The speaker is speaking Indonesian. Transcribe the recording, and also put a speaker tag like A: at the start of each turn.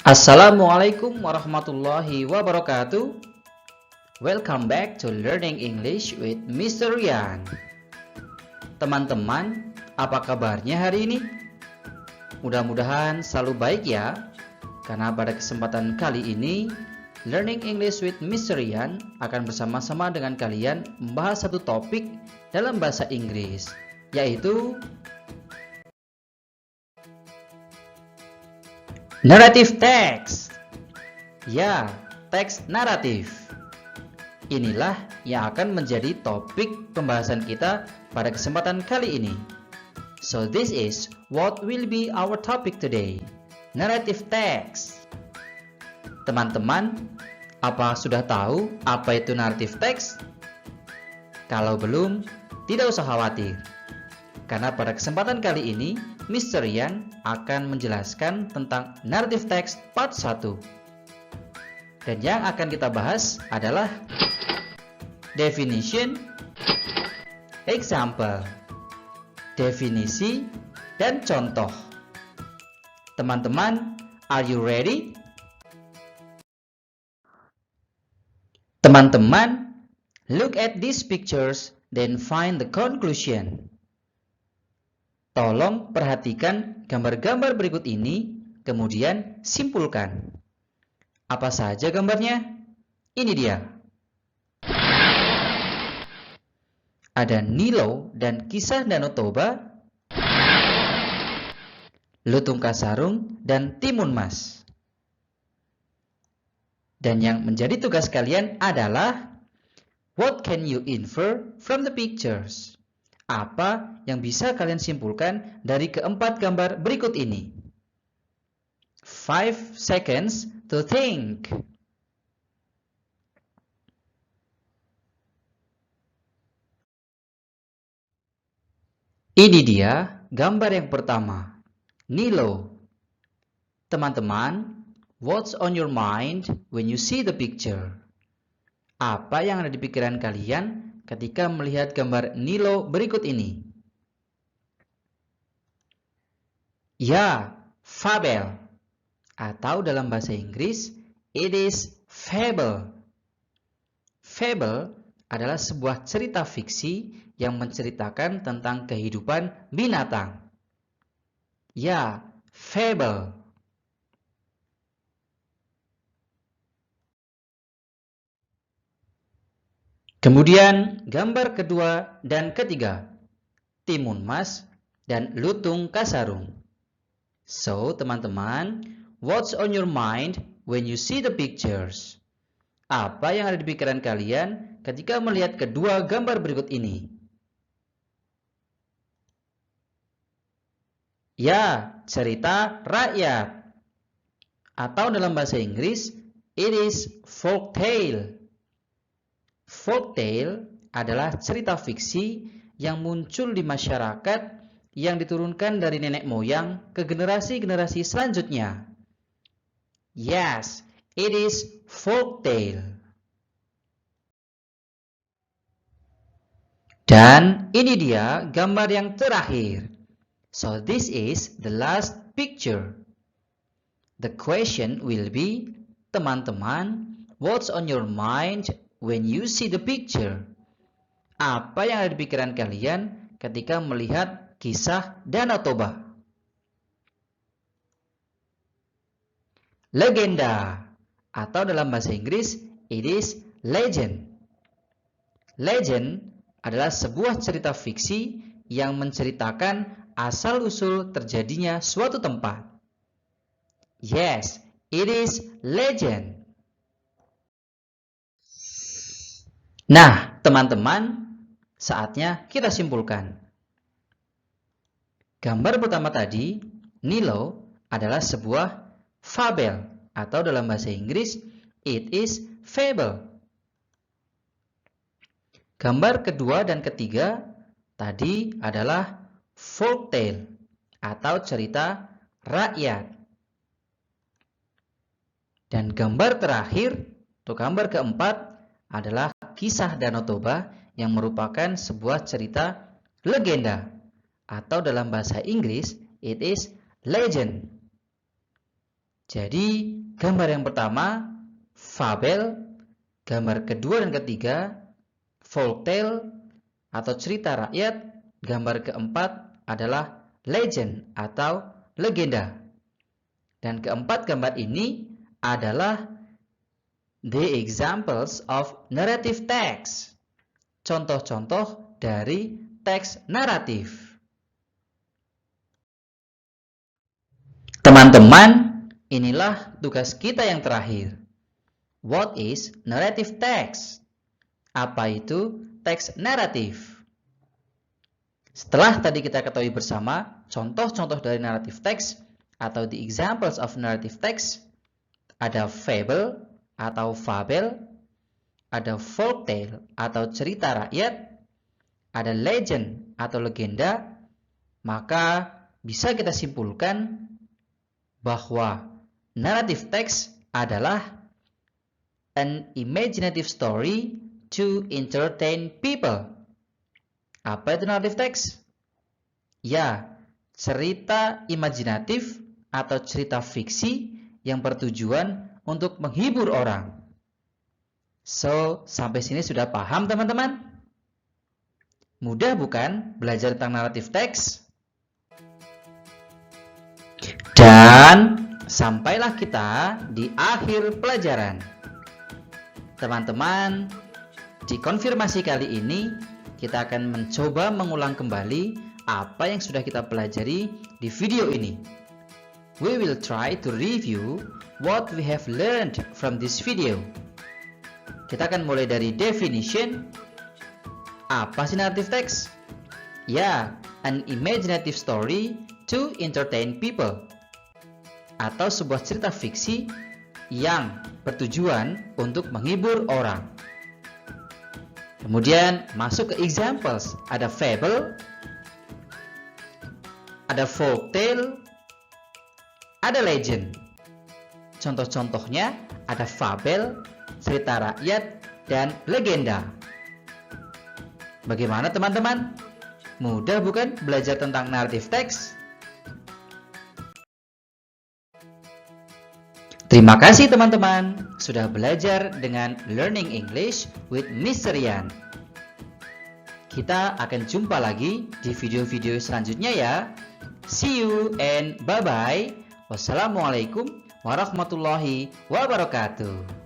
A: Assalamualaikum warahmatullahi wabarakatuh. Welcome back to Learning English with Mr. Ryan. Teman-teman, apa kabarnya hari ini? Mudah-mudahan selalu baik ya. Karena pada kesempatan kali ini, Learning English with Mr. Ryan akan bersama-sama dengan kalian membahas satu topik dalam bahasa Inggris, yaitu narrative text. Ya, teks naratif. Inilah yang akan menjadi topik pembahasan kita pada kesempatan kali ini. So this is what will be our topic today. Narrative text. Teman-teman, apa sudah tahu apa itu narrative text? Kalau belum, tidak usah khawatir. Karena pada kesempatan kali ini, Mr. Ryan akan menjelaskan tentang narrative text part 1. Dan yang akan kita bahas adalah definition, example, definisi, dan contoh. Teman-teman, are you ready? Teman-teman, look at these pictures, then find the conclusion. Tolong perhatikan gambar-gambar berikut ini, kemudian simpulkan. Apa saja gambarnya? Ini dia. Ada Nilo dan kisah Danau Toba, Lutung Kasarung dan Timun Mas. Dan yang menjadi tugas kalian adalah what can you infer from the pictures? Apa yang bisa kalian simpulkan dari keempat gambar berikut ini? 5 seconds to think. Ini dia gambar yang pertama, Nilo. Teman-teman, what's on your mind when you see the picture? Apa yang ada di pikiran kalian ketika melihat gambar Nilo berikut ini? Ya, fabel. Atau dalam bahasa Inggris, it is fable. Fable adalah sebuah cerita fiksi yang menceritakan tentang kehidupan binatang. Ya, fable. Kemudian gambar kedua dan ketiga, Timun Mas dan Lutung Kasarung. So, teman-teman, what's on your mind when you see the pictures? Apa yang ada di pikiran kalian ketika melihat kedua gambar berikut ini? Ya, cerita rakyat. Atau dalam bahasa Inggris, it is folk tale. Folk tale adalah cerita fiksi yang muncul di masyarakat yang diturunkan dari nenek moyang ke generasi-generasi selanjutnya. Yes, it is folk tale. Dan ini dia gambar yang terakhir. So this is the last picture. The question will be, teman-teman, what's on your mind when you see the picture? Apa yang ada di pikiran kalian ketika melihat kisah Danau Toba? Legenda, atau dalam bahasa Inggris, it is legend. Legend adalah sebuah cerita fiksi yang menceritakan asal-usul terjadinya suatu tempat. Yes, it is legend. Nah, teman-teman, saatnya kita simpulkan. Gambar pertama tadi, Nilo, adalah sebuah fabel, atau dalam bahasa Inggris, it is fable. Gambar kedua dan ketiga tadi adalah folk tale, atau cerita rakyat. Dan gambar terakhir, atau gambar keempat, adalah kisah Danau Toba yang merupakan sebuah cerita legenda, atau dalam bahasa Inggris, it is legend. Jadi, gambar yang pertama, fabel. Gambar kedua dan ketiga, folktale atau cerita rakyat. Gambar keempat adalah legend atau legenda. Dan keempat gambar ini adalah the examples of narrative text. Contoh-contoh dari teks naratif. Teman-teman, inilah tugas kita yang terakhir. What is narrative text? Apa itu teks naratif? Setelah tadi kita ketahui bersama contoh-contoh dari narrative text atau the examples of narrative text, ada fable atau fabel, ada folktale atau cerita rakyat, ada legend atau legenda, maka bisa kita simpulkan bahwa narrative text adalah an imaginative story to entertain people. Apa itu narrative text? Ya, cerita imajinatif atau cerita fiksi yang bertujuan untuk menghibur orang. So, sampai sini sudah paham teman-teman? Mudah bukan belajar tentang narrative text? Dan sampailah kita di akhir pelajaran. Teman-teman, di konfirmasi kali ini kita akan mencoba mengulang kembali apa yang sudah kita pelajari di video ini. We will try to review what we have learned from this video. Kita akan mulai dari definition. Apa sih narrative text? Ya, an imaginative story to entertain people. Atau sebuah cerita fiksi yang bertujuan untuk menghibur orang. Kemudian masuk ke examples. Ada fable, ada folktale, ada legend. Contoh-contohnya ada fabel, cerita rakyat, dan legenda. Bagaimana teman-teman? Mudah bukan belajar tentang narrative text? Terima kasih teman-teman sudah belajar dengan Learning English with Miss Rian. Kita akan jumpa lagi di video-video selanjutnya ya. See you and bye-bye. Wassalamualaikum warahmatullahi wabarakatuh.